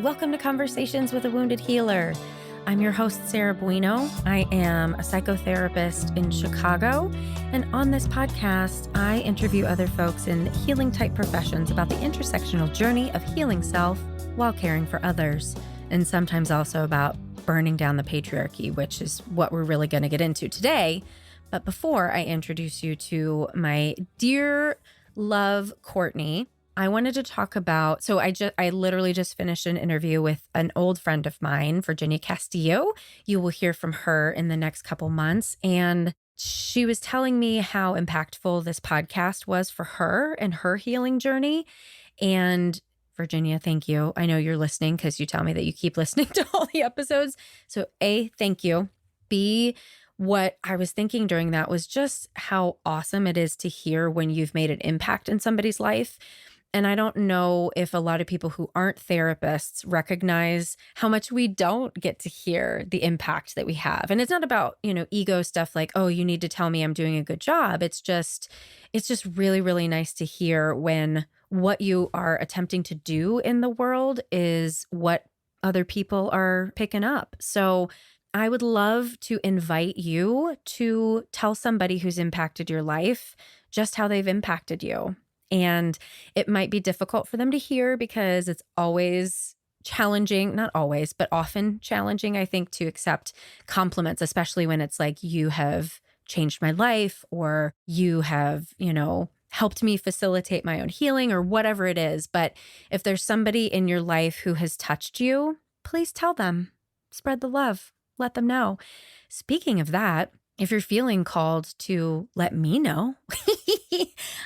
Welcome to Conversations with a Wounded Healer. I'm your host, Sarah Bueno. I am a psychotherapist in Chicago. And on this podcast, I interview other folks in healing-type professions about the intersectional journey of healing self while caring for others. And sometimes also about burning down the patriarchy, which is what we're really going to get into today. But before I introduce you to my dear love, Courtney, I wanted to talk about, so I literally just finished an interview with an old friend of mine, Virginia Castillo. You will hear from her in the next couple months. And she was telling me how impactful this podcast was for her and her healing journey. And Virginia, thank you. I know you're listening because you tell me that you keep listening to all the episodes. So A, thank you. B, what I was thinking during that was just how awesome it is to hear when you've made an impact in somebody's life. And I don't know if a lot of people who aren't therapists recognize how much we don't get to hear the impact that we have. And it's not about, ego stuff like, oh, you need to tell me I'm doing a good job. It's just really, really nice to hear when what you are attempting to do in the world is what other people are picking up. So I would love to invite you to tell somebody who's impacted your life just how they've impacted you. And it might be difficult for them to hear because it's always challenging, not always, but often challenging, I think, to accept compliments, especially when it's like, you have changed my life or you have, helped me facilitate my own healing or whatever it is. But if there's somebody in your life who has touched you, please tell them, spread the love, let them know. Speaking of that, if you're feeling called to let me know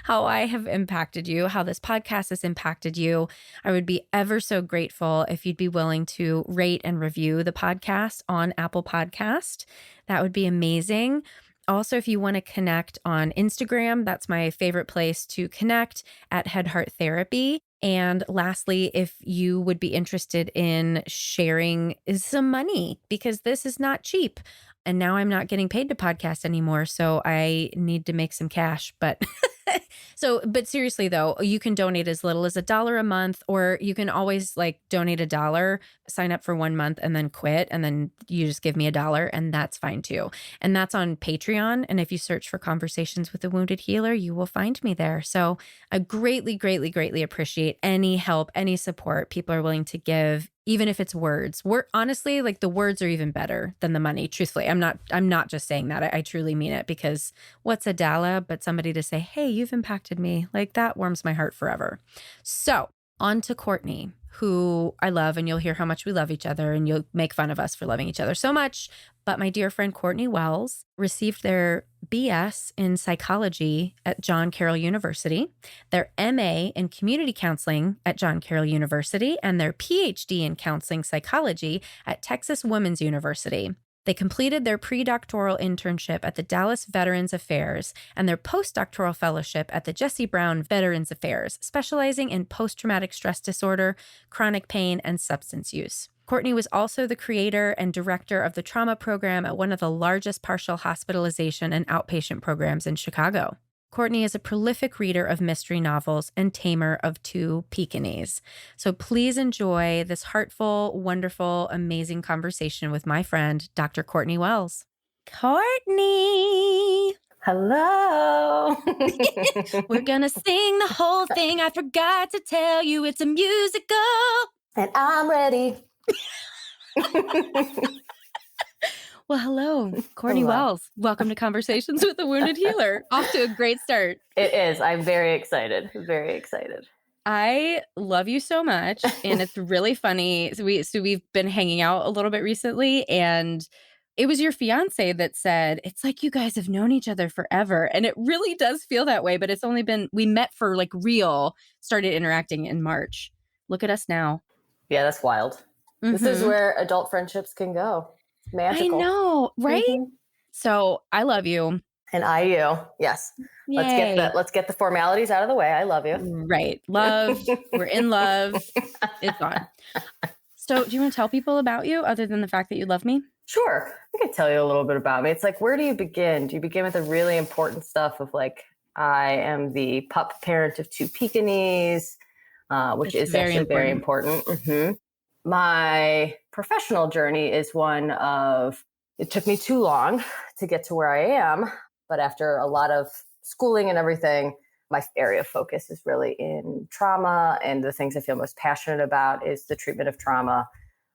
how I have impacted you, how this podcast has impacted you, I would be ever so grateful if you'd be willing to rate and review the podcast on Apple Podcast. That would be amazing. Also, if you want to connect on Instagram, that's my favorite place to connect at Head Heart Therapy. And lastly, if you would be interested in sharing some money, because this is not cheap. And now I'm not getting paid to podcast anymore, so I need to make some cash. But but seriously though, you can donate as little as $1 a month, or you can always donate $1, sign up for 1 month and then quit. And then you just give me $1 and that's fine too. And that's on Patreon. And if you search for Conversations with a Wounded Healer, you will find me there. So I greatly, greatly, greatly appreciate any help, any support people are willing to give. Even if it's words. Honestly, the words are even better than the money. Truthfully, I'm not just saying that. I truly mean it, because what's $1 but somebody to say, hey, you've impacted me, that warms my heart forever. So on to Courtney, who I love, and you'll hear how much we love each other, and you'll make fun of us for loving each other so much. But my dear friend Courtney Wells received their BS in psychology at John Carroll University, their MA in community counseling at John Carroll University, and their PhD in counseling psychology at Texas Women's University. They completed their pre-doctoral internship at the Dallas Veterans Affairs and their postdoctoral fellowship at the Jesse Brown Veterans Affairs, specializing in post-traumatic stress disorder, chronic pain, and substance use. Courtney was also the creator and director of the trauma program at one of the largest partial hospitalization and outpatient programs in Chicago. Courtney is a prolific reader of mystery novels and tamer of 2 Pekingese. So please enjoy this heartful, wonderful, amazing conversation with my friend, Dr. Courtney Wells. Courtney! Hello. We're gonna sing the whole thing. I forgot to tell you it's a musical. And I'm ready. Well, hello, Courtney Wells. Welcome to Conversations with a Wounded Healer. Off to a great start. It is. I'm very excited. Very excited. I love you so much, and it's really funny. So we've been hanging out a little bit recently, and it was your fiance that said, it's like you guys have known each other forever. And it really does feel that way, but it's only been, we met for real, started interacting in March. Look at us now. Yeah, that's wild. Mm-hmm. This is where adult friendships can go. Magical. I know, right? Mm-hmm. So I love you. And I you. Yes. Yay. Let's get the formalities out of the way. I love you. Right. Love. We're in love. It's on. So do you want to tell people about you other than the fact that you love me? Sure. I can tell you a little bit about me. It's where do you begin? Do you begin with the really important stuff of I am the pup parent of 2 Pekingese, which is actually very important. Mm-hmm. my professional journey is one of, it took me too long to get to where I am. But after a lot of schooling and everything, my area of focus is really in trauma. And the things I feel most passionate about is the treatment of trauma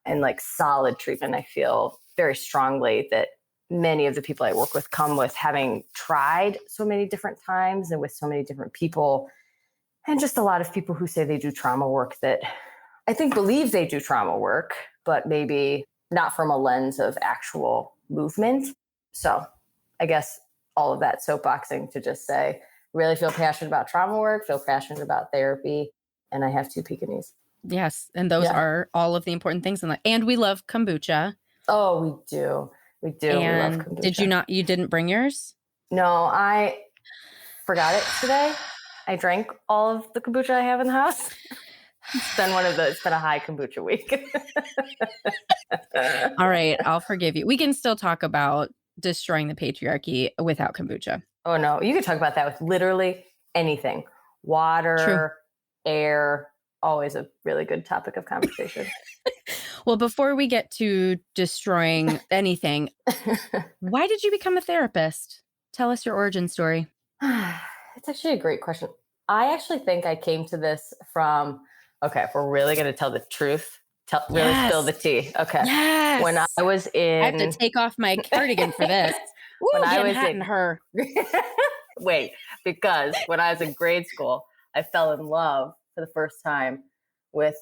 and like solid treatment. I feel very strongly that many of the people I work with come with having tried so many different times and with so many different people. And just a lot of people who say they do trauma work that I think believe they do trauma work, but maybe not from a lens of actual movement. So I guess all of that soapboxing to just say, really feel passionate about trauma work, feel passionate about therapy, and I have 2 Pekingese. Yes. And those are all of the important things in life. And we love kombucha. Oh, we do. We do. And we love kombucha. did you not, you didn't bring yours? No, I forgot it today. I drank all of the kombucha I have in the house. It's been a high kombucha week. All right. I'll forgive you. We can still talk about destroying the patriarchy without kombucha. Oh, no. You could talk about that with literally anything. Water, air, always a really good topic of conversation. Well, before we get to destroying anything, why did you become a therapist? Tell us your origin story. It's actually a great question. I actually think I came to this from, okay, if we're really going to tell the truth, really spill the tea. Okay. Yes. When I was in... I have to take off my cardigan for this. When I was in her. Wait, because when I was in grade school, I fell in love for the first time with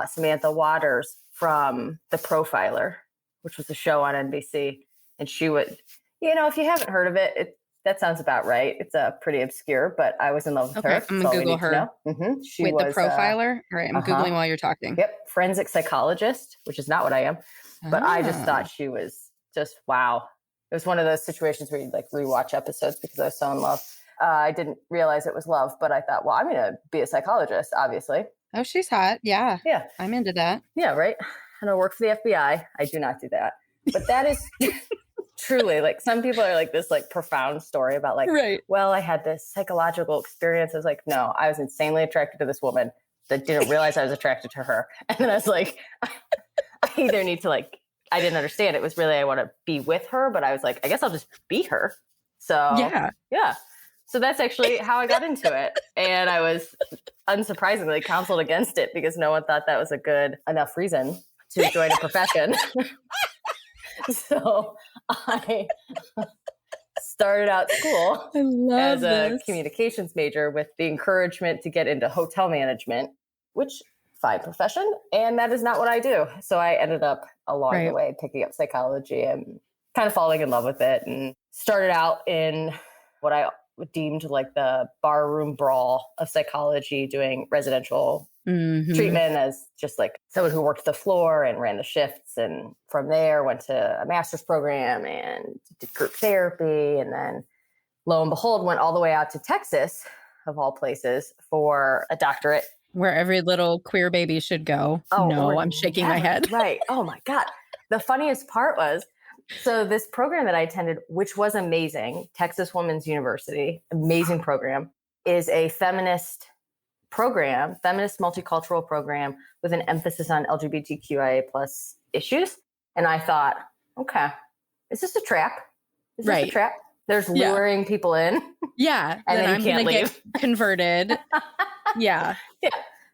Samantha Waters from The Profiler, which was a show on NBC. And she would, if you haven't heard of it, that sounds about right. It's pretty obscure, but I was in love with her. I'm going to Google her. Mm-hmm. Wait, The Profiler? All right, I'm Googling while you're talking. Yep, forensic psychologist, which is not what I am. But I just thought she was just, wow. It was one of those situations where you'd like rewatch episodes because I was so in love. I didn't realize it was love, but I thought, well, I'm going to be a psychologist, obviously. Oh, she's hot. Yeah. Yeah. I'm into that. Yeah, right. And I work for the FBI. I do not do that. But that is truly like some people are like this like profound story about like, well, I had this psychological experience. I was like, no, I was insanely attracted to this woman that didn't realize I was attracted to her. And then I was like, I either need to like, I didn't understand. It was really, I want to be with her, but I was like, I guess I'll just be her. So yeah. So that's actually how I got into it. And I was unsurprisingly counseled against it because no one thought that was a good enough reason to join a profession. So I started out school as a communications major with the encouragement to get into hotel management, which fine profession. And that is not what I do. So I ended up along the way picking up psychology and kind of falling in love with it and started out in what I deemed like the barroom brawl of psychology, doing residential treatment as just like someone who worked the floor and ran the shifts. And from there went to a master's program and did group therapy. And then lo and behold, went all the way out to Texas, of all places, for a doctorate. Where every little queer baby should go. Oh, no, I'm shaking my head. Right. Oh my God. The funniest part was, so this program that I attended, which was amazing, Texas Women's University, amazing program, is a feminist program, feminist multicultural program with an emphasis on LGBTQIA plus issues. And I thought, okay, is this a trap? Is this a trap? There's luring people in. Yeah. And then I'm you can't leave. Get converted. Yeah.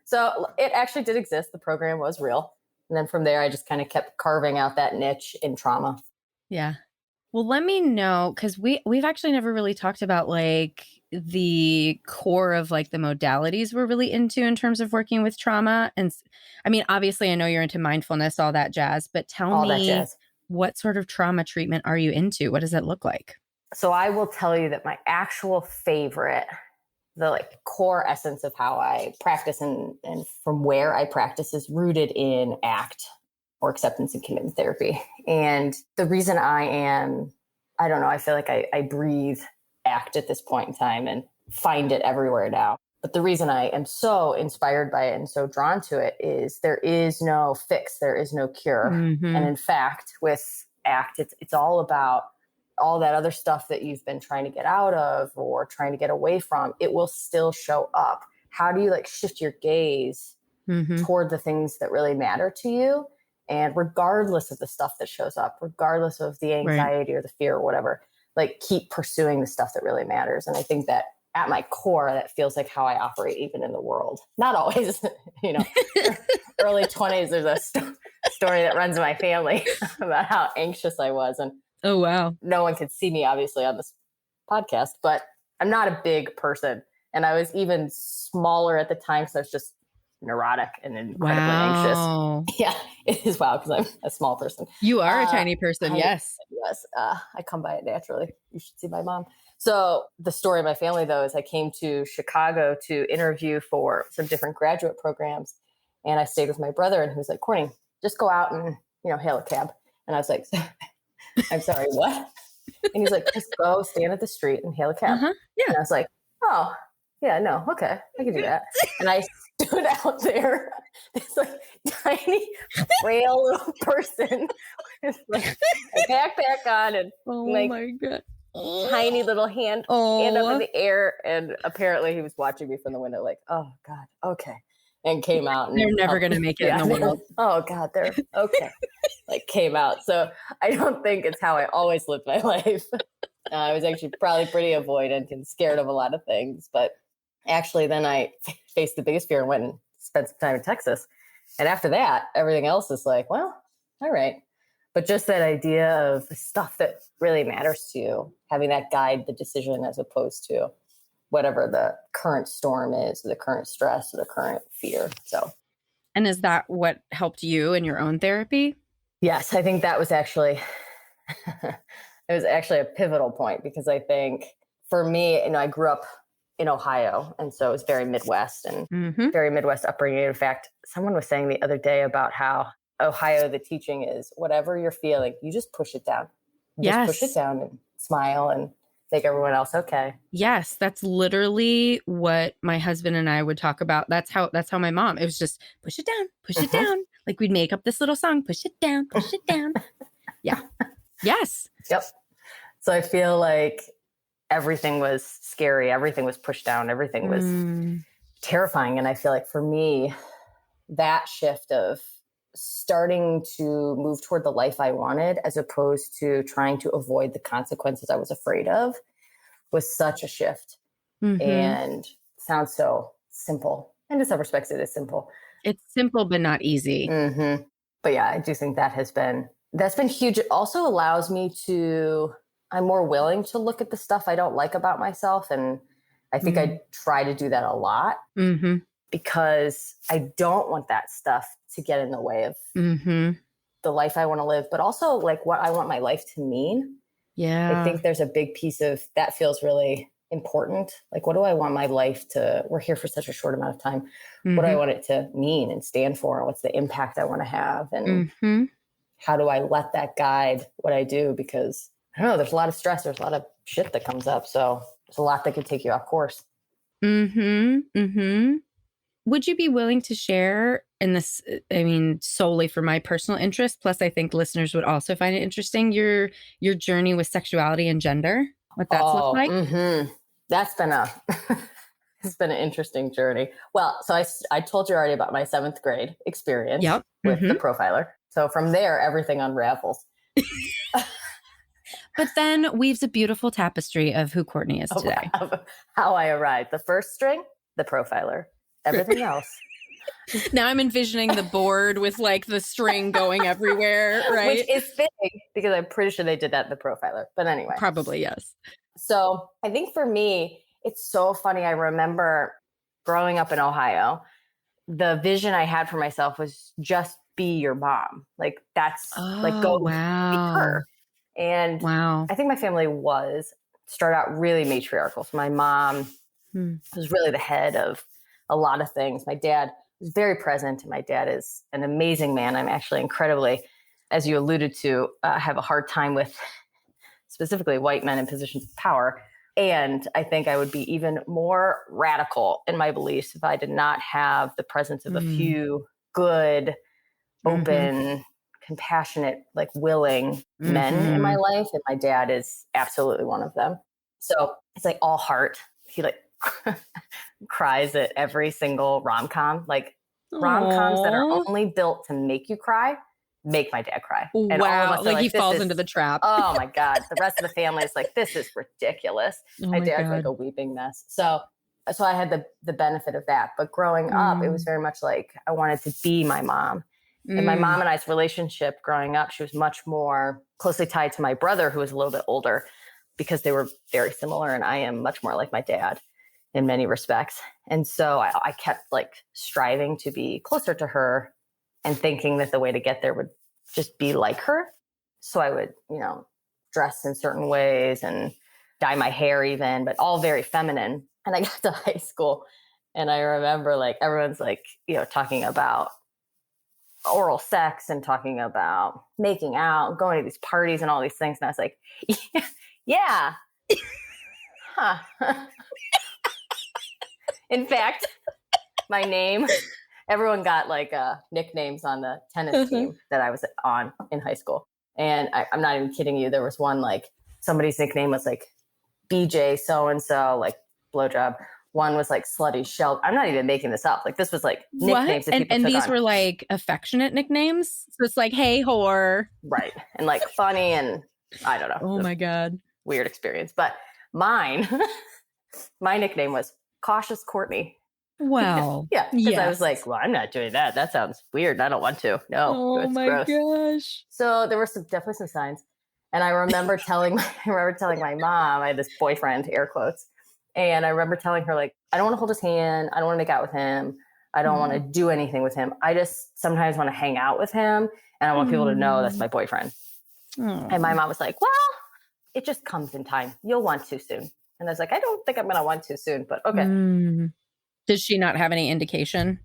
So it actually did exist. The program was real. And then from there, I just kind of kept carving out that niche in trauma. Yeah. Well, let me know, because we've actually never really talked about like the core of like the modalities we're really into in terms of working with trauma. And I mean, obviously, I know you're into mindfulness, all that jazz, but tell me, what sort of trauma treatment are you into? What does that look like? So I will tell you that my actual favorite, the like core essence of how I practice and from where I practice is rooted in ACT, or acceptance and commitment therapy. And the reason I don't know, I feel like I breathe ACT at this point in time and find it everywhere now. But the reason I am so inspired by it and so drawn to it is there is no fix, there is no cure. And in fact, with ACT, it's all about all that other stuff that you've been trying to get out of or trying to get away from. It will still show up. How do you like shift your gaze toward the things that really matter to you. And regardless of the stuff that shows up, regardless of the anxiety or the fear or whatever, like keep pursuing the stuff that really matters. And I think that at my core, that feels like how I operate even in the world. Not always, early 20s, there's a story that runs in my family about how anxious I was. And oh, wow. No one could see me obviously on this podcast, but I'm not a big person. And I was even smaller at the time. So I was just neurotic and incredibly anxious. Yeah, it is wow, because I'm a small person. You are a tiny person. Yes. Yes. I come by it naturally. You should see my mom. So the story of my family, though, is I came to Chicago to interview for some different graduate programs. And I stayed with my brother, and he was like, Courtney, just go out and, hail a cab. And I was like, I'm sorry, what? And he's like, just go stand at the street and hail a cab. Yeah. And I was like, oh, yeah, no, okay, I can do that. And I stood out there, this like tiny, frail little person with like a backpack on and my God. Tiny little hand up in the air. And apparently he was watching me from the window like, oh God, okay. And came out. And they're never going to make it in the world. Oh God, they're okay. Like came out. So I don't think it's how I always lived my life. I was actually probably pretty avoidant and scared of a lot of things. But actually then I faced the biggest fear and went and spent some time in Texas. And after that, everything else is like, well, all right. But just that idea of the stuff that really matters to you, having that guide the decision as opposed to whatever the current storm is, or the current stress, or the current fear. So, and is that what helped you in your own therapy? Yes, I think that was actually, a pivotal point, because I think for me, I grew up in Ohio. And so it was very Midwest and very Midwest upbringing. In fact, someone was saying the other day about how Ohio, the teaching is whatever you're feeling, you just push it down. Just push it down and smile and make everyone else okay. Yes, that's literally what my husband and I would talk about. That's how my mom, it was just push it down, push it down. Like we'd make up this little song, push it down, push it down. Yeah. Yes. Yep. So I feel like everything was scary. Everything was pushed down. Everything was terrifying. And I feel like for me, that shift of starting to move toward the life I wanted, as opposed to trying to avoid the consequences I was afraid of, was such a shift. And sounds so simple. And in some respects, it is simple. It's simple, but not easy. But yeah, I do think that's been huge. It also allows me I'm more willing to look at the stuff I don't like about myself. And I think I try to do that a lot because I don't want that stuff to get in the way of the life I want to live, but also like what I want my life to mean. Yeah. I think there's a big piece of that feels really important. Like, what do I want my life we're here for such a short amount of time. What do I want it to mean and stand for? And what's the impact I want to have? And how do I let that guide what I do? Because I don't know, there's a lot of stress. There's a lot of shit that comes up. So there's a lot that could take you off course. Would you be willing to share in this, solely for my personal interest, plus I think listeners would also find it interesting, your journey with sexuality and gender, what that's looked like? That's been it's been an interesting journey. Well, so I told you already about my 7th grade experience with the profiler. So from there, everything unravels. But then weaves a beautiful tapestry of who Courtney is today. How I arrived. The first string, the profiler. Everything else. Now I'm envisioning the board with like the string going everywhere, right? Which is fitting because I'm pretty sure they did that in the profiler. But anyway. Probably, yes. So I think for me, it's so funny. I remember growing up in Ohio, the vision I had for myself was just be your mom. Like that's go be her. And I think my family started out really matriarchal. So my mom was really the head of a lot of things. My dad was very present, and my dad is an amazing man. I'm actually incredibly, as you alluded to, have a hard time with specifically white men in positions of power. And I think I would be even more radical in my beliefs if I did not have the presence of a few good, open, compassionate, like willing men in my life. And my dad is absolutely one of them. So it's like all heart. He like cries at every single rom-com. Like rom-coms that are Aw. only built to make you cry make my dad cry. And all of Wow. us are Like he "This falls is- into the trap. oh my God." The rest of the family is like, "This is ridiculous." Oh My my dad's like God. a weeping mess. So I had the benefit of that. But growing up, it was very much like I wanted to be my mom. And my mom and I's relationship growing up, she was much more closely tied to my brother, who was a little bit older, because they were very similar. And I am much more like my dad in many respects. And so I kept like striving to be closer to her and thinking that the way to get there would just be like her. So I would, dress in certain ways and dye my hair even, but all very feminine. And I got to high school and I remember like everyone's like, talking about oral sex and talking about making out, going to these parties and all these things. And I was like, yeah. Huh. In fact, my name, everyone got like nicknames on the tennis team that I was on in high school. And I'm not even kidding you. There was one, like somebody's nickname was like BJ so-and-so, like blowjob. One was like slutty shell. I'm not even making this up. Like this was like nicknames that people and took these on. were like affectionate nicknames. So it's like, hey, whore. Right. And like funny and I don't know. Oh my God. Weird experience. But mine, my nickname was Cautious Courtney. Wow. Yeah. Because I was Yes. like, well, I'm not doing that. That sounds weird. I don't want to. No, Oh it's my gross. gosh. So there were definitely some signs. And I remember telling my mom, I had this boyfriend, air quotes. And I remember telling her, like, I don't want to hold his hand. I don't want to make out with him. I don't want to do anything with him. I just sometimes want to hang out with him. And I want people to know that's my boyfriend. And my mom was like, well, it just comes in time. You'll want to soon. And I was like, I don't think I'm going to want to soon, but okay. Did she not have any indication?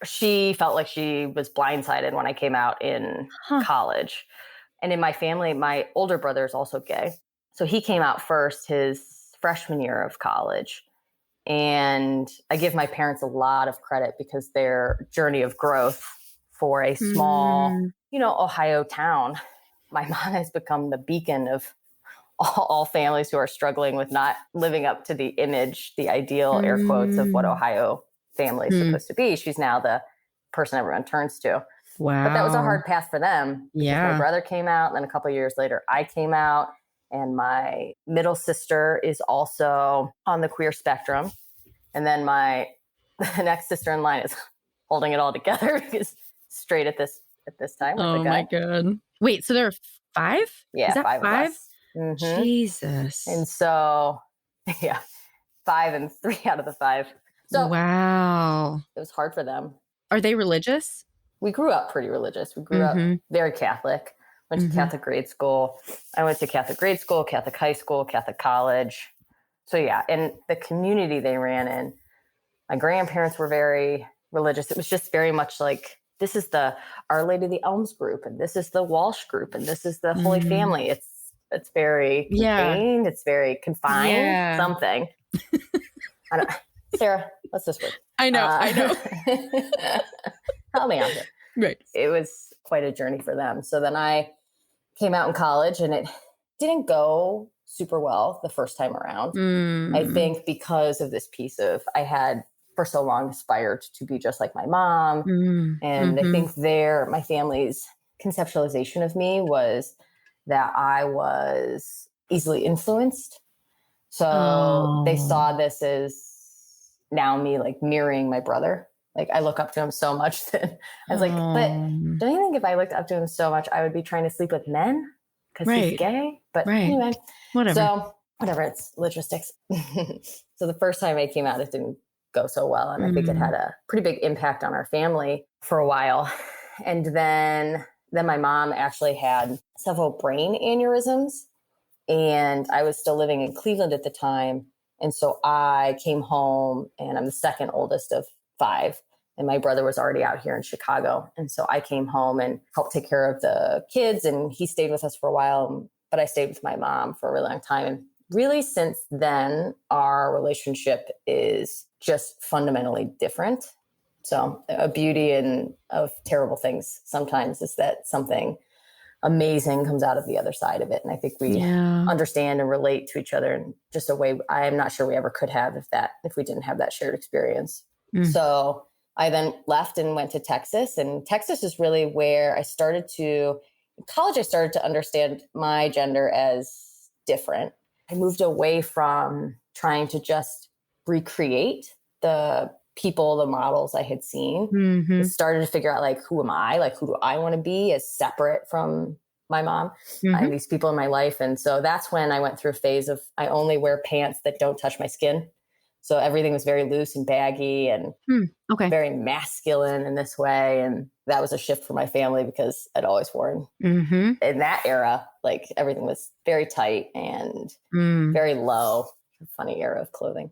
She felt like she was blindsided when I came out in college. And in my family, my older brother is also gay. So he came out first his freshman year of college. And I give my parents a lot of credit because their journey of growth for a small, Ohio town, my mom has become the beacon of all families who are struggling with not living up to the image, the ideal air quotes of what Ohio family is supposed to be. She's now the person everyone turns to. Wow. But that was a hard path for them. Yeah. My brother came out, and then a couple of years later, I came out. And my middle sister is also on the queer spectrum. And then the next sister in line is holding it all together because straight at this time. With Oh my God. Wait, so there are 5? Yeah, is that 5 5? of us. Mm-hmm. Jesus. And so, yeah, 5 and 3 out of the 5. So wow. It was hard for them. Are they religious? We grew up pretty religious. We grew up very Catholic. Went to Catholic grade school. I went to Catholic grade school, Catholic high school, Catholic college. So yeah, and the community they ran in, my grandparents were very religious. It was just very much like, this is the Our Lady of the Elms group, and this is the Walsh group, and this is the Holy Family. It's very contained. It's very confined. Something. I don't. Sarah, what's this word? I know. Help me out here. Right. It was quite a journey for them. So then I came out in college, and it didn't go super well the first time around. I think because of this piece of I had for so long aspired to be just like my mom. And I think my family's conceptualization of me was that I was easily influenced. So they saw this as now me like mirroring my brother. Like I look up to him so much that I was like, but don't you think if I looked up to him so much, I would be trying to sleep with men because he's gay? But anyway, whatever. So whatever, it's logistics. So the first time I came out, it didn't go so well. And I think it had a pretty big impact on our family for a while. And then my mom actually had several brain aneurysms, and I was still living in Cleveland at the time. And so I came home, and I'm the second oldest of 5. And my brother was already out here in Chicago. And so I came home and helped take care of the kids, and he stayed with us for a while, but I stayed with my mom for a really long time. And really since then, our relationship is just fundamentally different. So a beauty of terrible things sometimes is that something amazing comes out of the other side of it. And I think we understand and relate to each other in just a way I'm not sure we ever could have if we didn't have that shared experience. So I then left and went to Texas. And Texas is really where in college, I started to understand my gender as different. I moved away from trying to just recreate the people, the models I had seen. Mm-hmm. I started to figure out, like, who am I? Like, who do I want to be as separate from my mom? I have these people in my life. And so that's when I went through a phase of, I only wear pants that don't touch my skin. So everything was very loose and baggy and very masculine in this way. And that was a shift for my family because I'd always worn in that era, like everything was very tight and very low. Funny era of clothing.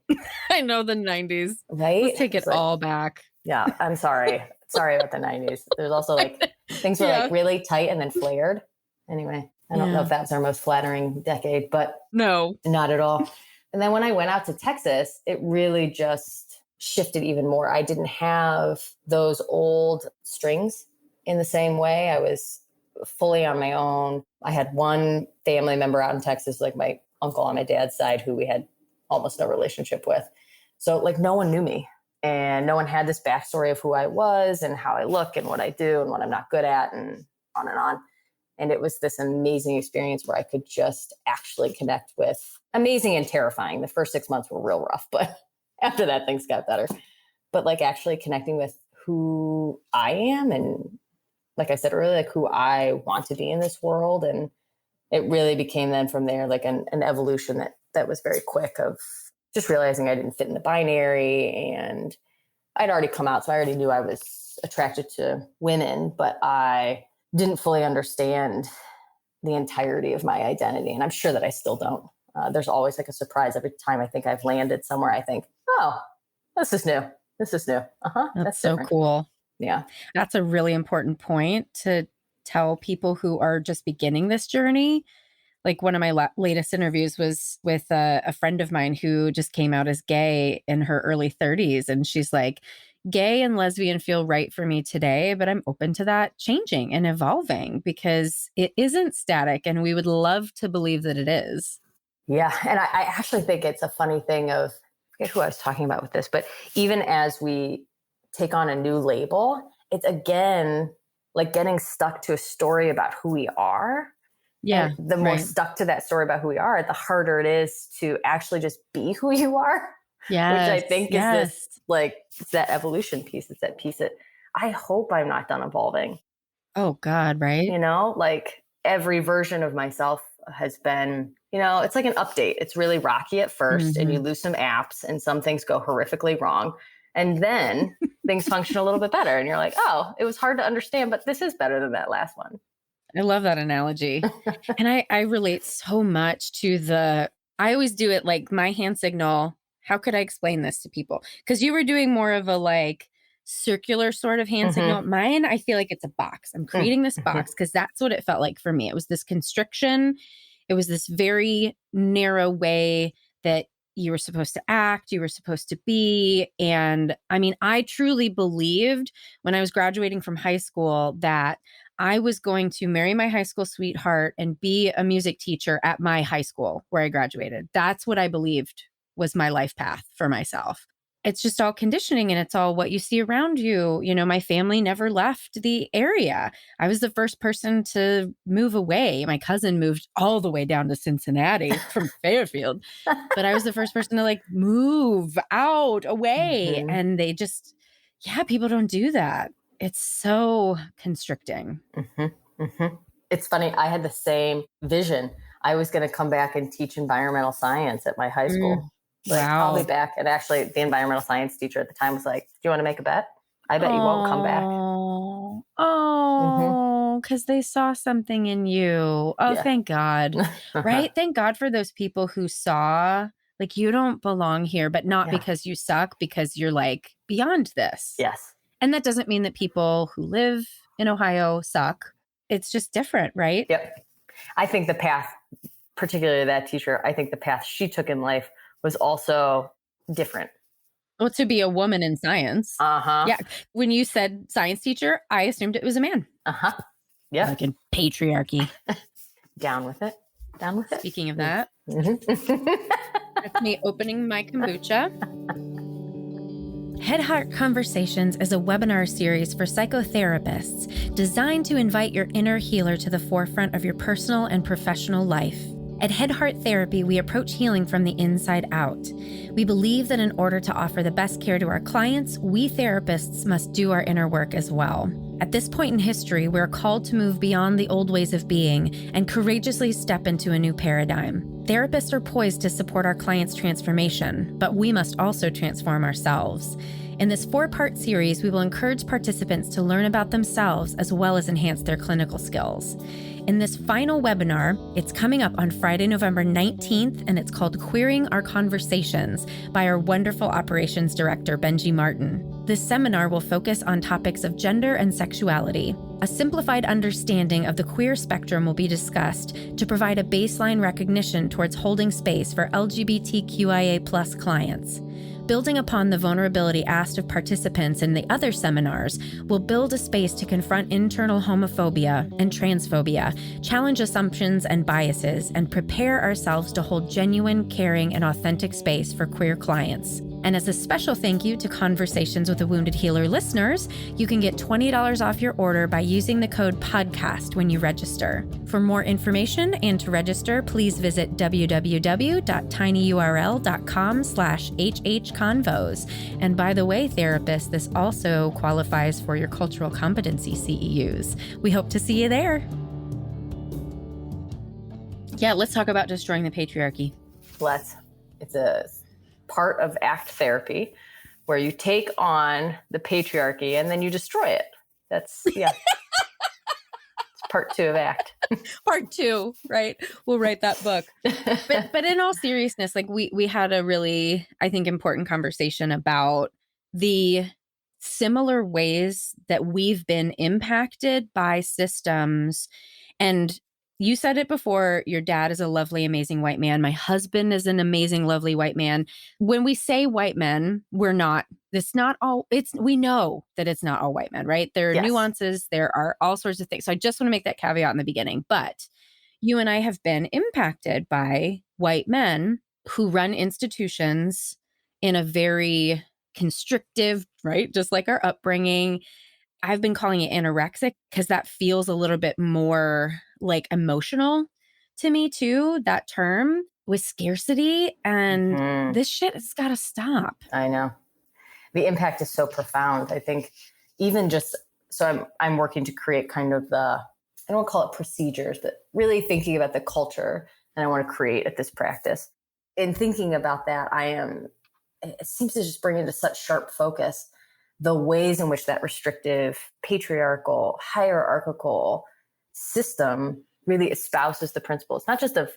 I know, the 90s. Right? Let's take it all back. Yeah, I'm sorry. Sorry about the 90s. There's also like things were like really tight and then flared. Anyway, I don't know if that's our most flattering decade, but no, not at all. And then when I went out to Texas, it really just shifted even more. I didn't have those old strings in the same way. I was fully on my own. I had one family member out in Texas, like my uncle on my dad's side, who we had almost no relationship with. So like no one knew me and no one had this backstory of who I was and how I look and what I do and what I'm not good at and on and on. And it was this amazing experience where I could just actually connect with amazing and terrifying. The first 6 months were real rough, but after that, things got better. But like actually connecting with who I am and, like I said earlier, like who I want to be in this world. And it really became then from there, like an evolution that was very quick of just realizing I didn't fit in the binary. And I'd already come out, so I already knew I was attracted to women, but I didn't fully understand the entirety of my identity. And I'm sure that I still don't. There's always like a surprise every time I think I've landed somewhere. I think, oh, this is new. This is new. That's so different. Cool. Yeah. That's a really important point to tell people who are just beginning this journey. Like one of my latest interviews was with a friend of mine who just came out as gay in her early 30s. And she's like, gay and lesbian feel right for me today, but I'm open to that changing and evolving because it isn't static. And we would love to believe that it is. Yeah. And I actually think it's a funny thing of, I forget who I was talking about with this, but even as we take on a new label, it's again like getting stuck to a story about who we are. Yeah. And the more stuck to that story about who we are, the harder it is to actually just be who you are. Yeah. Which I think is this, like, it's that evolution piece. It's that piece that I hope I'm not done evolving. Oh God, right? You know, like every version of myself has been, you know, it's like an update. It's really rocky at first and you lose some apps and some things go horrifically wrong. And then things function a little bit better. And you're like, oh, it was hard to understand, but this is better than that last one. I love that analogy. And I relate so much to I always do it like my hand signal. How could I explain this to people? Because you were doing more of a like circular sort of hand signal. Mine, I feel like it's a box. I'm creating this box because that's what it felt like for me. It was this constriction. It was this very narrow way that you were supposed to act, you were supposed to be. And I mean, I truly believed when I was graduating from high school that I was going to marry my high school sweetheart and be a music teacher at my high school where I graduated. That's what I believed was my life path for myself. It's just all conditioning and it's all what you see around you. You know, my family never left the area. I was the first person to move away. My cousin moved all the way down to Cincinnati from Fairfield, but I was the first person to like move out away. And they just, people don't do that. It's so constricting. It's funny. I had the same vision. I was going to come back and teach environmental science at my high school. Like, Wow. I'll be back. And actually, the environmental science teacher at the time was like, do you want to make a bet? I bet you won't come back. Oh, because they saw something in you. Oh, thank God. Right? Thank God for those people who saw, like, you don't belong here, but not because you suck, because you're like beyond this. Yes. And that doesn't mean that people who live in Ohio suck. It's just different, right? Yep. I think the path, particularly that teacher, I think the path she took in life was also different. Well, to be a woman in science. Yeah. When you said science teacher, I assumed it was a man. Yeah. Like in patriarchy. Down with it. Down with it. Speaking of that, that's me opening my kombucha. Head Heart Conversations is a webinar series for psychotherapists designed to invite your inner healer to the forefront of your personal and professional life. At Head Heart Therapy, we approach healing from the inside out. We believe that in order to offer the best care to our clients, we therapists must do our inner work as well. At this point in history, we're called to move beyond the old ways of being and courageously step into a new paradigm. Therapists are poised to support our clients' transformation, but we must also transform ourselves. In this 4-part series, we will encourage participants to learn about themselves as well as enhance their clinical skills. In this final webinar, it's coming up on Friday, November 19th, and it's called Queering Our Conversations by our wonderful operations director, Benji Martin. This seminar will focus on topics of gender and sexuality. A simplified understanding of the queer spectrum will be discussed to provide a baseline recognition towards holding space for LGBTQIA+ clients. Building upon the vulnerability asked of participants in the other seminars, we'll build a space to confront internal homophobia and transphobia, challenge assumptions and biases, and prepare ourselves to hold genuine, caring, and authentic space for queer clients. And as a special thank you to Conversations with a Wounded Healer listeners, you can get $20 off your order by using the code PODCAST when you register. For more information and to register, please visit www.tinyurl.com/hhconvos. And by the way, therapists, this also qualifies for your cultural competency CEUs. We hope to see you there. Yeah, let's talk about destroying the patriarchy. It's a part of ACT therapy where you take on the patriarchy and then you destroy it. It's part 2 of ACT. Part 2, right? We'll write that book. But in all seriousness, like we had a really, I think, important conversation about the similar ways that we've been impacted by systems. And you said it before, your dad is a lovely, amazing white man. My husband is an amazing, lovely white man. When we say white men, we know that it's not all white men, right? There are nuances, there are all sorts of things. So I just want to make that caveat in the beginning. But you and I have been impacted by white men who run institutions in a very constrictive, right? Just like our upbringing. I've been calling it anorexic because that feels a little bit more like emotional to me too, that term, with scarcity. And this shit has got to stop. I know. The impact is so profound. I think even just, so I'm working to create kind of I don't want to call it procedures, but really thinking about the culture that I want to create at this practice. In thinking about that, it seems to just bring into such sharp focus the ways in which that restrictive, patriarchal, hierarchical system really espouses the principles, not just of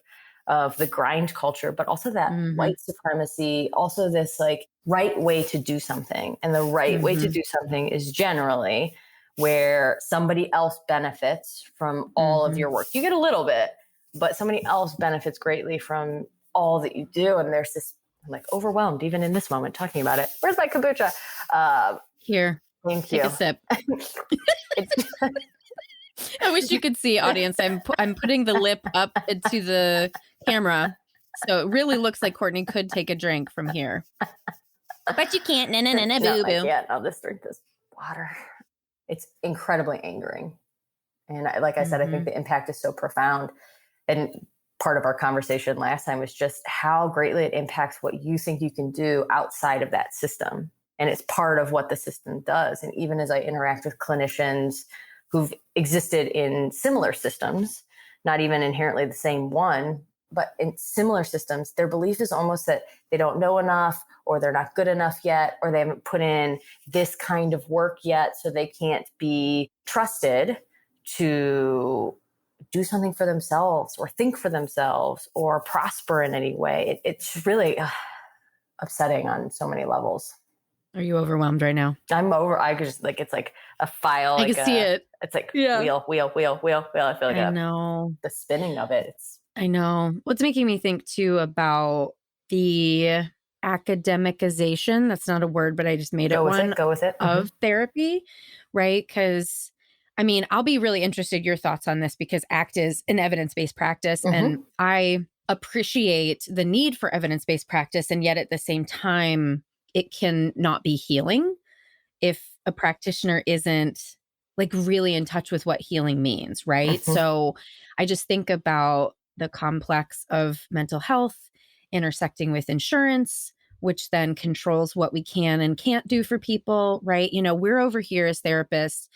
the grind culture, but also that white supremacy, also this like right way to do something. And the right way to do something is generally where somebody else benefits from all of your work. You get a little bit, but somebody else benefits greatly from all that you do. And there's this, I'm like overwhelmed even in this moment talking about it. Where's my kombucha? Here. Thank you. Take a sip. I wish you could see, audience. I'm putting the lip up into the camera, so it really looks like Courtney could take a drink from here. But you can't. No, boo boo. Yeah, I'll just drink this water. It's incredibly angering, and like I said, I think the impact is so profound. And part of our conversation last time was just how greatly it impacts what you think you can do outside of that system. And it's part of what the system does. And even as I interact with clinicians who've existed in similar systems, not even inherently the same one, but in similar systems, their belief is almost that they don't know enough, or they're not good enough yet, or they haven't put in this kind of work yet, so they can't be trusted to do something for themselves or think for themselves or prosper in any way. It's really upsetting on so many levels. Are you overwhelmed right now? I could just it's like a file. I can see it. It's like wheel. I feel like I know the spinning of it. I know. What's making me think too about the academicization, that's not a word, but I just made it one. Go with it. Of therapy, right? Because I mean, I'll be really interested in your thoughts on this because ACT is an evidence-based practice and I appreciate the need for evidence-based practice. And yet at the same time, it can not be healing if a practitioner isn't like really in touch with what healing means, right? Mhm. So I just think about the complex of mental health intersecting with insurance, which then controls what we can and can't do for people, right? We're over here as therapists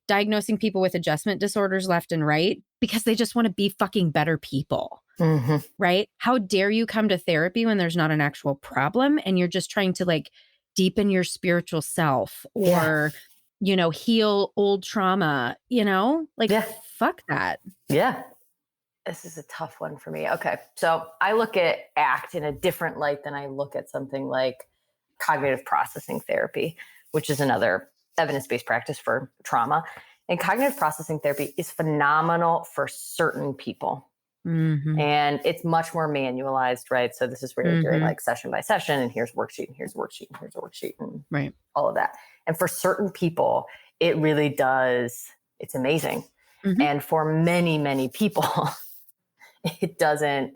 diagnosing people with adjustment disorders left and right because they just want to be fucking better people, Mhm. right? How dare you come to therapy when there's not an actual problem and you're just trying to like deepen your spiritual self Yeah. or, heal old trauma, like Yeah. fuck that. Yeah. This is a tough one for me. Okay. So I look at ACT in a different light than I look at something like cognitive processing therapy, which is another evidence-based practice for trauma. And cognitive processing therapy is phenomenal for certain people. Mm-hmm. And it's much more manualized, right? So this is where you're doing like session by session, and here's a worksheet, and here's a worksheet, and here's a worksheet, and Right. all of that. And for certain people, it really does, it's amazing. Mm-hmm. And for many, many people, it doesn't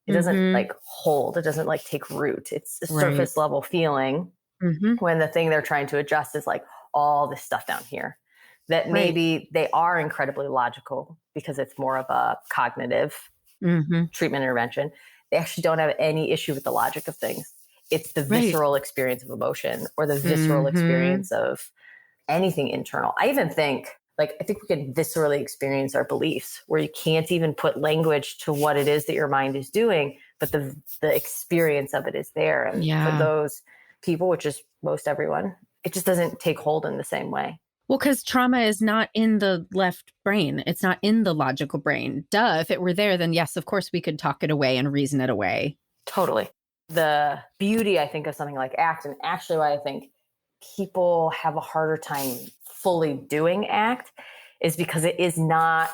like hold, it doesn't like take root. It's a surface level feeling when the thing they're trying to adjust is like all this stuff down here that maybe they are incredibly logical because it's more of a cognitive treatment intervention. They actually don't have any issue with the logic of things. It's the visceral experience of emotion or the visceral experience of anything internal. I think we can viscerally experience our beliefs where you can't even put language to what it is that your mind is doing, but the experience of it is there. And for those people, which is most everyone, it just doesn't take hold in the same way. Well, because trauma is not in the left brain. It's not in the logical brain. Duh. If it were there, then yes, of course we could talk it away and reason it away. Totally. The beauty, I think, of something like ACT, and actually why I think people have a harder time fully doing ACT, is because it's not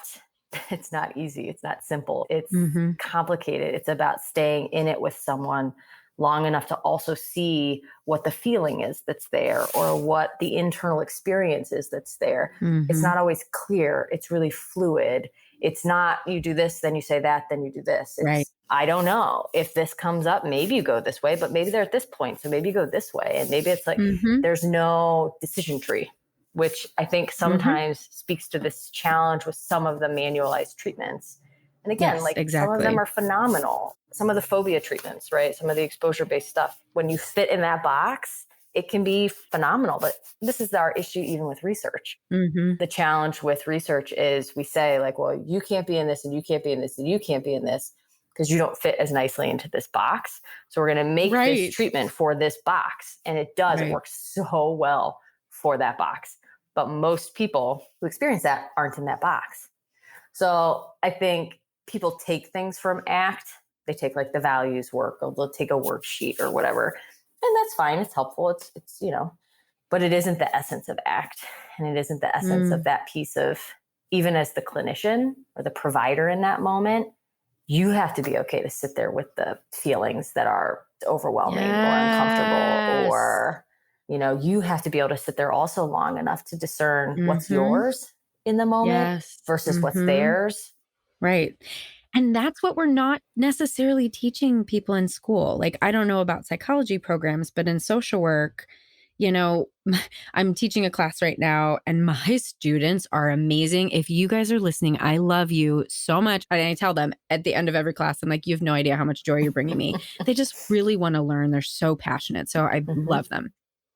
easy. It's not simple. It's complicated. It's about staying in it with someone long enough to also see what the feeling is that's there or what the internal experience is that's there. It's not always clear. It's really fluid. It's not you do this, then you say that, then you do this. It's, I don't know. If this comes up, maybe you go this way, but maybe they're at this point. So maybe you go this way. And maybe it's like there's no decision tree, which I think sometimes speaks to this challenge with some of the manualized treatments. And again, some of them are phenomenal. Some of the phobia treatments, right? Some of the exposure-based stuff. When you fit in that box, it can be phenomenal. But this is our issue even with research. The challenge with research is we say like, well, you can't be in this and you can't be in this and you can't be in this because you don't fit as nicely into this box. So we're going to make this treatment for this box. And it does. It works so well for that box. But most people who experience that aren't in that box. So I think people take things from ACT. They take like the values work, or they'll take a worksheet or whatever. And that's fine. It's helpful. It's but it isn't the essence of ACT. And it isn't the essence of that piece of, even as the clinician or the provider in that moment, you have to be okay to sit there with the feelings that are overwhelming or uncomfortable, or, you have to be able to sit there also long enough to discern what's yours in the moment versus what's theirs. Right. And that's what we're not necessarily teaching people in school. Like, I don't know about psychology programs, but in social work, I'm teaching a class right now and my students are amazing. If you guys are listening, I love you so much. And I tell them at the end of every class, I'm like, you have no idea how much joy you're bringing me. They just really want to learn. They're so passionate. So I love them.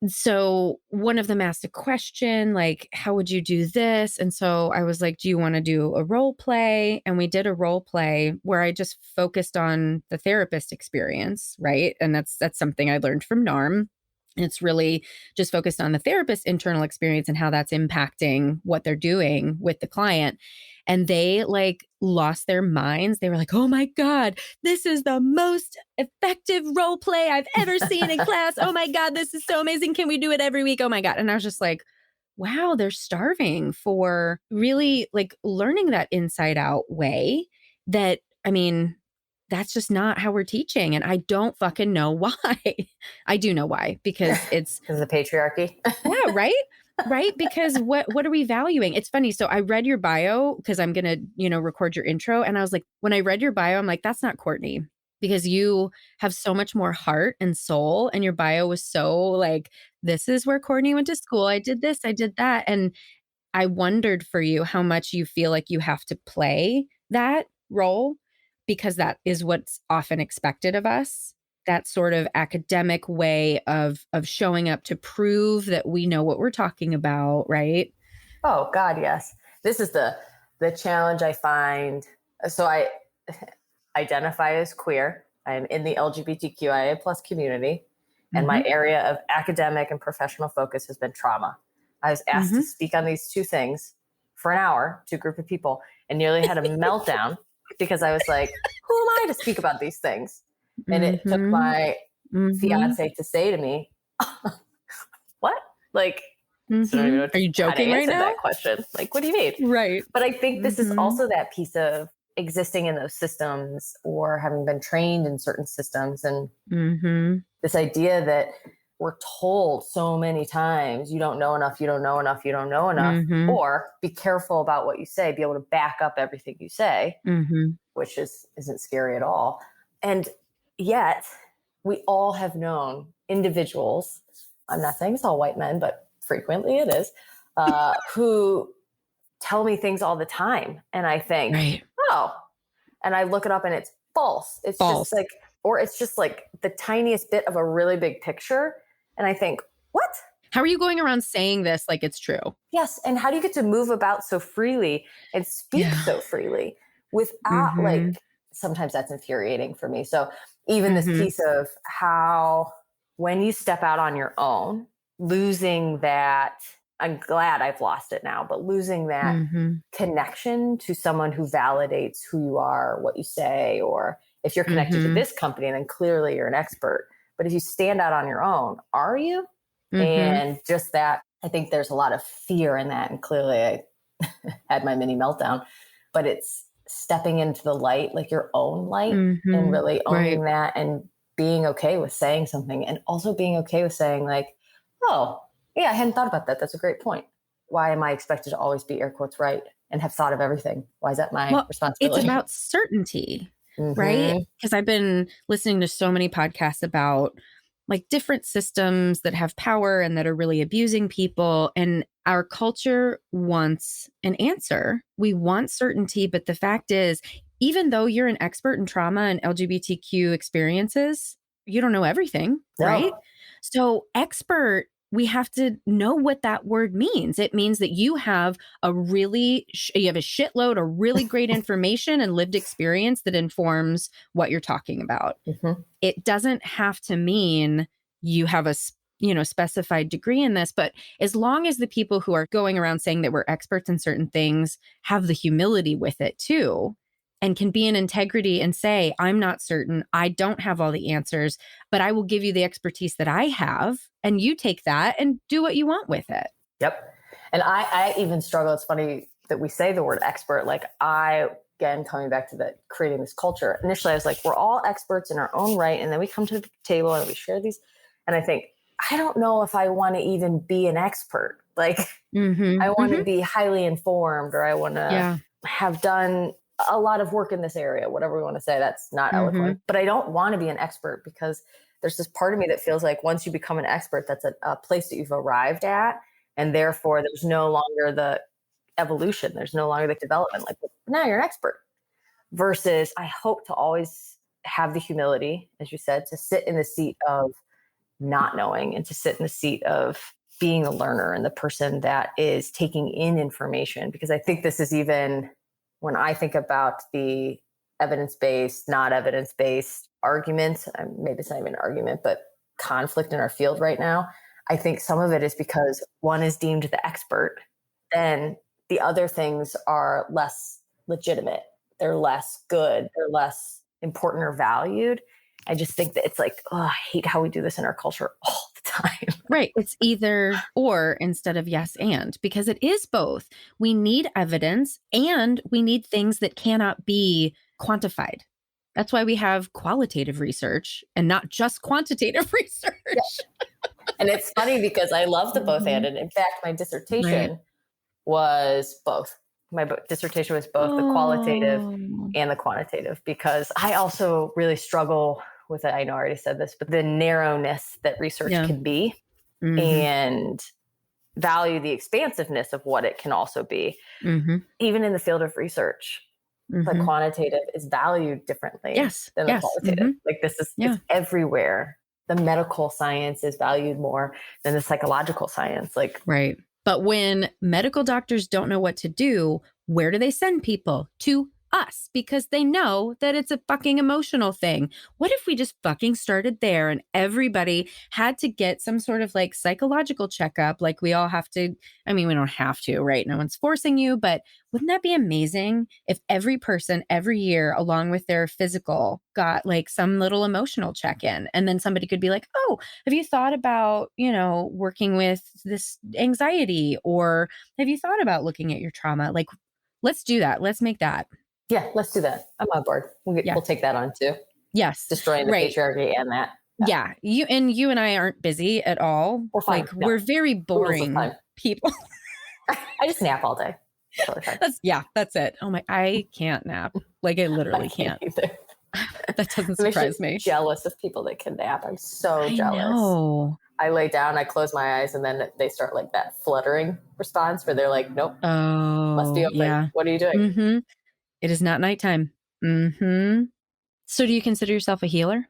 So one of them asked a question like, how would you do this? And so I was like, do you want to do a role play? And we did a role play where I just focused on the therapist experience, right? And that's something I learned from NARM. And it's really just focused on the therapist's internal experience and how that's impacting what they're doing with the client. And they like lost their minds. They were like, oh my God, this is the most effective role play I've ever seen in class. Oh my God, this is so amazing. Can we do it every week? Oh my God. And I was just like, wow, they're starving for really like learning that inside out way that, that's just not how we're teaching. And I don't fucking know why. I do know why, because it's because of the patriarchy. Yeah, right? Right? Because what are we valuing? It's funny. So I read your bio because I'm going to, record your intro. And I was like, when I read your bio, I'm like, that's not Courtney. because you have so much more heart and soul, and your bio was so like, this is where Courtney went to school. I did this, I did that. And I wondered for you how much you feel like you have to play that role, because that is what's often expected of us. That sort of academic way of showing up to prove that we know what we're talking about, right? Oh God, yes. This is the challenge I find. So I identify as queer. I'm in the LGBTQIA plus community, and my area of academic and professional focus has been trauma. I was asked to speak on these two things for an hour to a group of people and nearly had a meltdown because I was like, who am I to speak about these things? And it took my fiance to say to me, what? Like, so I don't even know Are you joking how to right answer now? that question. Like, what do you mean? Right. But I think this is also that piece of existing in those systems or having been trained in certain systems. And this idea that we're told so many times, you don't know enough, you don't know enough, you don't know enough, or be careful about what you say, be able to back up everything you say, which isn't scary at all. And yet we all have known individuals, I'm not saying it's all white men, but frequently it is, who tell me things all the time. And I think, oh, and I look it up and it's false. It's just like, or it's just like the tiniest bit of a really big picture. And I think, what? How are you going around saying this like it's true? Yes. And how do you get to move about so freely and speak so freely without like, sometimes that's infuriating for me. So even this piece of how when you step out on your own, losing that, I'm glad I've lost it now, but losing that connection to someone who validates who you are, what you say, or if you're connected to this company, then clearly you're an expert. But if you stand out on your own, are you? And just that, I think there's a lot of fear in that. And clearly I had my mini meltdown, but it's stepping into the light, like your own light, and really owning that and being okay with saying something, and also being okay with saying like, oh, yeah, I hadn't thought about that. That's a great point. Why am I expected to always be air quotes right and have thought of everything? Why is that my responsibility? It's about certainty, right? Because I've been listening to so many podcasts about like different systems that have power and that are really abusing people. And our culture wants an answer. We want certainty. But the fact is, even though you're an expert in trauma and LGBTQ experiences, you don't know everything, right? So expert, we have to know what that word means. It means that you have a shitload of really great information and lived experience that informs what you're talking about. It doesn't have to mean you have a specified degree in this, but as long as the people who are going around saying that we're experts in certain things have the humility with it too, and can be in integrity and say, I'm not certain, I don't have all the answers, but I will give you the expertise that I have, and you take that and do what you want with it. Yep. And I even struggle. It's funny that we say the word expert. Like again, coming back to creating this culture, initially I was like, we're all experts in our own right. And then we come to the table and we share these. And I think, I don't know if I want to even be an expert. Like I want to be highly informed, or I want to have done a lot of work in this area, whatever we want to say. That's not eloquent, but I don't want to be an expert, because there's this part of me that feels like once you become an expert, that's a place that you've arrived at. And therefore there's no longer the evolution. There's no longer the development. Like, now you're an expert. Versus I hope to always have the humility, as you said, to sit in the seat of not knowing, and to sit in the seat of being a learner and the person that is taking in information. Because I think this is even when I think about the evidence-based, not evidence-based argument, maybe it's not even an argument, but conflict in our field right now, I think some of it is because one is deemed the expert, then the other things are less legitimate. They're less good. They're less important or valued. I just think that it's like, I hate how we do this in our culture all the time. Right. It's either or instead of yes and, because it is both. We need evidence and we need things that cannot be quantified. That's why we have qualitative research and not just quantitative research. Yeah. And it's funny because I love the both and. And in fact, my dissertation was both. My dissertation was both the qualitative Oh. and the quantitative, because I also really struggle with it. I know I already said this, but the narrowness that research Yeah. can be, and value the expansiveness of what it can also be. Even in the field of research, the quantitative is valued differently than the qualitative. Like this is it's everywhere. The medical science is valued more than the psychological science. Like, right. But when medical doctors don't know what to do, where do they send people? To us, because they know that it's a fucking emotional thing. What if we just fucking started there and everybody had to get some sort of like psychological checkup? Like we all have to, I mean, we don't have to, right? No one's forcing you, but wouldn't that be amazing if every person every year, along with their physical, got like some little emotional check-in? And then somebody could be like, oh, have you thought about, working with this anxiety? Or have you thought about looking at your trauma? Like, let's do that. Let's make that. yeah, let's do that. I'm on board. We'll take that on too. Yes. Destroying the patriarchy and that. Yeah. You and I aren't busy at all. We're fine. Like we're very boring people. I just nap all day. Totally fine. That's it. Oh my, I can't nap. Like I literally can't. Either. That doesn't surprise me. Jealous of people that can nap. I'm so jealous. Know. I lay down, I close my eyes, and then they start like that fluttering response where they're like, nope. Oh, must be open. Yeah. What are you doing? It is not nighttime. So do you consider yourself a healer?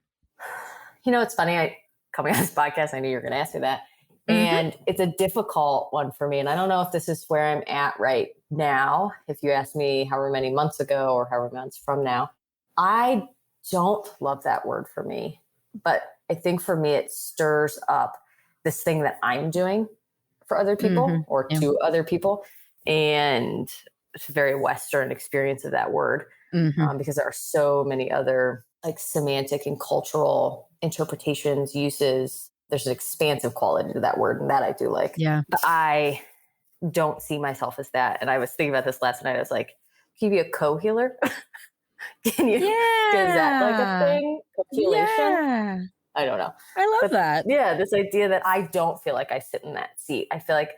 It's funny. Coming on this podcast, I knew you were going to ask me that. And it's a difficult one for me. And I don't know if this is where I'm at right now. If you asked me however many months ago or however many months from now, I don't love that word for me. But I think for me, it stirs up this thing that I'm doing for other people or to other people. And it's a very Western experience of that word because there are so many other like semantic and cultural interpretations, uses. There's an expansive quality to that word, and that I do like. Yeah. But I don't see myself as that. And I was thinking about this last night. I was like, can you be a co-healer? Can you? Yeah. Is that like a thing? Co-healation? Yeah. I don't know. I love that. Yeah, this idea that I don't feel like I sit in that seat. I feel like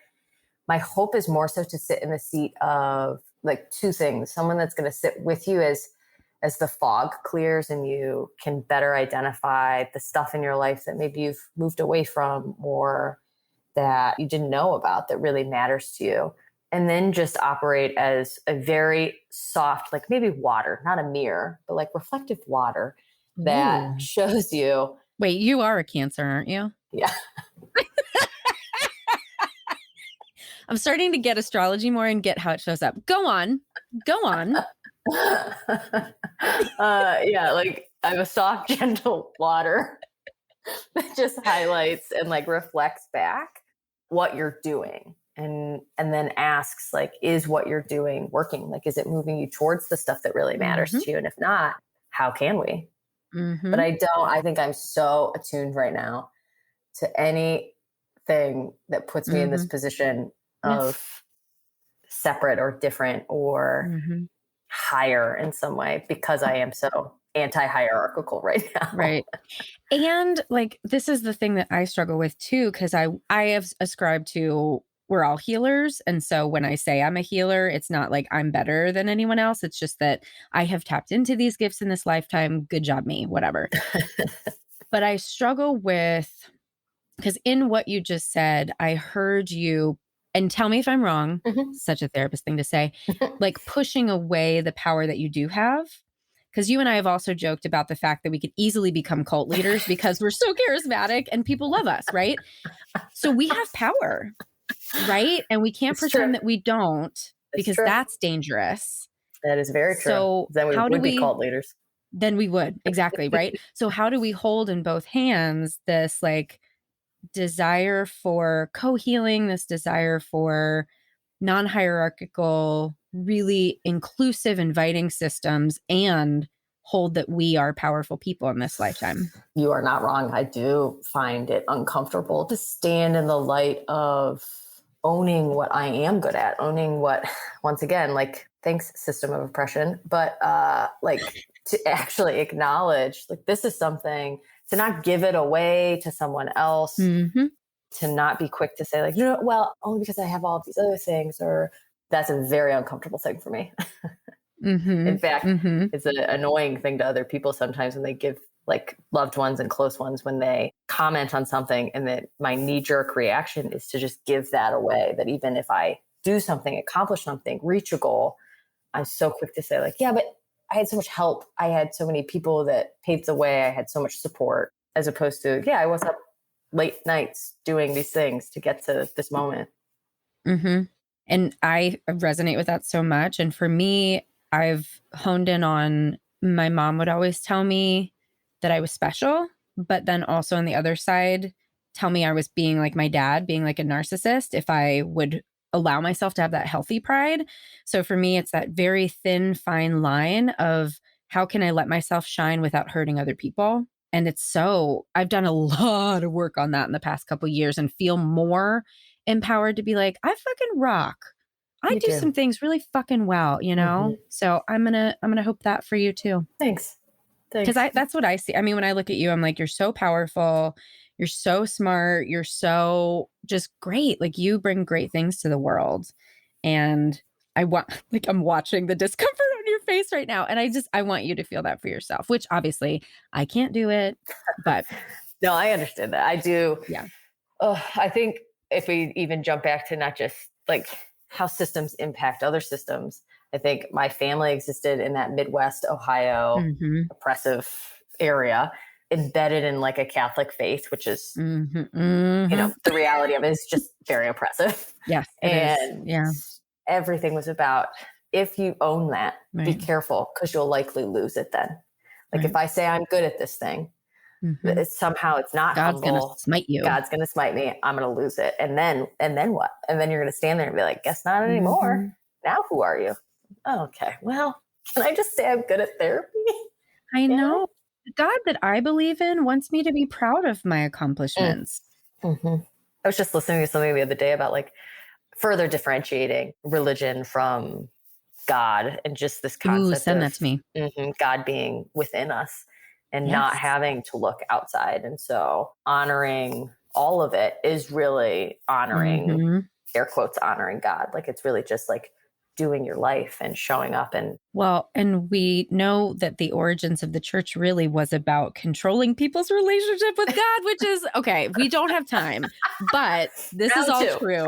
my hope is more so to sit in the seat of like two things. Someone that's going to sit with you as the fog clears and you can better identify the stuff in your life that maybe you've moved away from or that you didn't know about that really matters to you. And then just operate as a very soft, like maybe water, not a mirror, but like reflective water that shows you. Wait, you are a Cancer, aren't you? Yeah. I'm starting to get astrology more and get how it shows up. Go on. Yeah, like I'm a soft, gentle water that just highlights and like reflects back what you're doing and then asks like, is what you're doing working? Like, is it moving you towards the stuff that really matters to you? And if not, how can we? But I think I'm so attuned right now to anything that puts me in this position of separate or different or higher in some way because I am so anti-hierarchical right now. Right. And like, this is the thing that I struggle with too, because I have ascribed to, we're all healers. And so when I say I'm a healer, it's not like I'm better than anyone else. It's just that I have tapped into these gifts in this lifetime. Good job, me, whatever. But I struggle with, because in what you just said, I heard you, and tell me if I'm wrong, such a therapist thing to say, like pushing away the power that you do have. Because you and I have also joked about the fact that we could easily become cult leaders because we're so charismatic and people love us, right? So we have power, right? And we can't pretend that we don't because that's dangerous. That is very true. So then we would be cult leaders. Then we would. Exactly, right? So how do we hold in both hands this like desire for co-healing, this desire for non-hierarchical, really inclusive, inviting systems, and hold that we are powerful people in this lifetime? You are not wrong. I do find it uncomfortable to stand in the light of owning what I am good at, owning what, once again, like, thanks system of oppression, but like to actually acknowledge like this is something, to not give it away to someone else, to not be quick to say like, well, only because I have all of these other things, or That's a very uncomfortable thing for me. Mm-hmm. In fact, Mm-hmm. it's an annoying thing to other people sometimes when they give like loved ones and close ones, when they comment on something, and that my knee-jerk reaction is to just give that away. That even if I do something, accomplish something, reach a goal, I'm so quick to say like, yeah, but I had so much help. I had so many people that paved the way. I had so much support, as opposed to, yeah, I was up late nights doing these things to get to this moment. Mm-hmm. And I resonate with that so much. And for me, I've honed in on, my mom would always tell me that I was special, but then also on the other side, tell me I was being like my dad, being like a narcissist, if I would allow myself to have that healthy pride. So for me, it's that very thin, fine line of how can I let myself shine without hurting other people? And I've done a lot of work on that in the past couple of years and feel more empowered to be like, I fucking rock. I do some things really fucking well, you know? Mm-hmm. So I'm gonna hope that for you too. Thanks. Because that's what I see. I mean, when I look at you, I'm like, you're so powerful, you're so smart, you're so just great. Like you bring great things to the world. And I'm watching the discomfort on your face right now. And I want you to feel that for yourself, which obviously I can't do it, but no, I understand that. I do. Yeah. I think if we even jump back to not just like how systems impact other systems, I think my family existed in that Midwest Ohio oppressive area, embedded in like a Catholic faith, which is, you know, the reality of it is just very oppressive. Yes. And yeah, everything was about, if you own that, be careful, because you'll likely lose it then. Like if I say I'm good at this thing, it's not God's humble. gonna smite you. God's gonna smite me. I'm gonna lose it. And then what? And then you're gonna stand there and be like, guess not anymore. Now who are you? Oh, okay. Well, can I just say I'm good at therapy? I know. The God that I believe in wants me to be proud of my accomplishments. I was just listening to something the other day about like further differentiating religion from God, and just this concept send that to me. God being within us and not having to look outside. And so honoring all of it is really honoring, air quotes, honoring God. Like it's really just like doing your life and showing up. And we know that the origins of the church really was about controlling people's relationship with God, which is okay. We don't have time, but this is all true.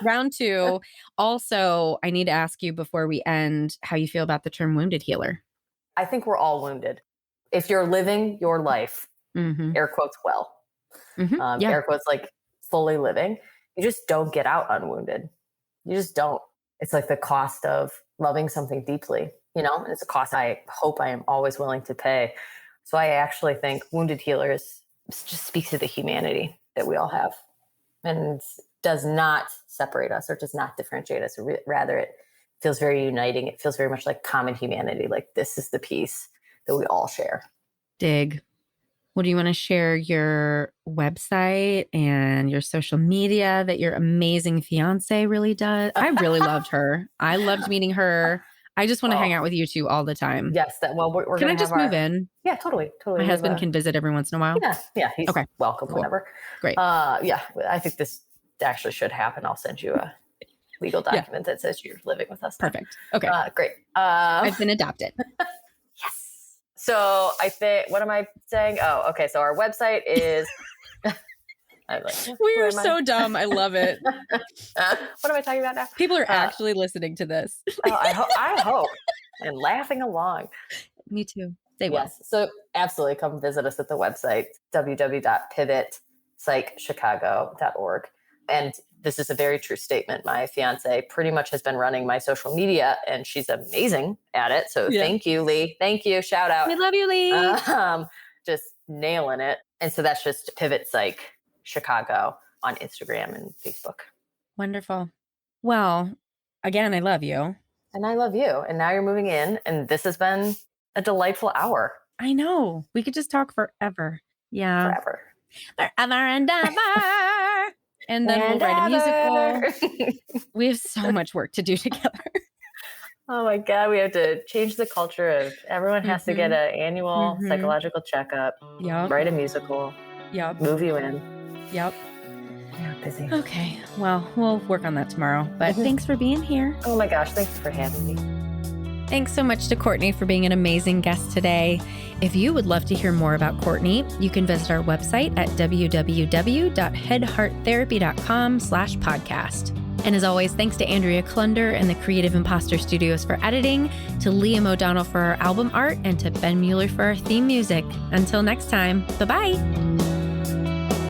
Round two. Also, I need to ask you before we end how you feel about the term wounded healer. I think we're all wounded. If you're living your life, air quotes, well, air quotes, like fully living, you just don't get out unwounded. You just don't. It's like the cost of loving something deeply, you know, and it's a cost I hope I am always willing to pay. So I actually think wounded healers just speaks to the humanity that we all have, and does not separate us or does not differentiate us. Rather, it feels very uniting. It feels very much like common humanity. Like this is the piece that we all share. Dig. Well, do you want to share your website and your social media that your amazing fiance really does? I really loved her. I loved meeting her. I just want to hang out with you two all the time. Yes. We're Can I just move in? Yeah, totally. My husband can visit every once in a while. Yeah. He's welcome whenever. Great. Yeah, I think this actually should happen. I'll send you a legal document that says you're living with us. Perfect. Okay. Great. I've been adopted. Yes. So I think, what am I saying? Oh, okay. So our website is. We are so dumb. I love it. What am I talking about now? People are actually listening to this. I hope. And laughing along. Me too. They will. Yes. So absolutely come visit us at the website, www.pivotpsychchicago.org. And this is a very true statement. My fiance pretty much has been running my social media, and she's amazing at it. So thank you, Lee. Thank you. Shout out. We love you, Lee. Just nailing it. And so that's just Pivot Psych Chicago on Instagram and Facebook. Wonderful. Well, again, I love you. And I love you. And now you're moving in, and this has been a delightful hour. I know. We could just talk forever. Yeah. Forever and ever. And then we'll write a musical. We have so much work to do together. Oh my God. We have to change the culture of everyone has to get an annual psychological checkup. Yep. Write a musical. Yep. Move you in. Yep. Yeah, busy. Okay. Well, we'll work on that tomorrow. But thanks for being here. Oh my gosh, thanks for having me. Thanks so much to Courtney for being an amazing guest today. If you would love to hear more about Courtney, you can visit our website at www.headhearttherapy.com/podcast. And as always, thanks to Andrea Klunder and the Creative Imposter Studios for editing, to Liam O'Donnell for our album art, and to Ben Mueller for our theme music. Until next time, bye-bye.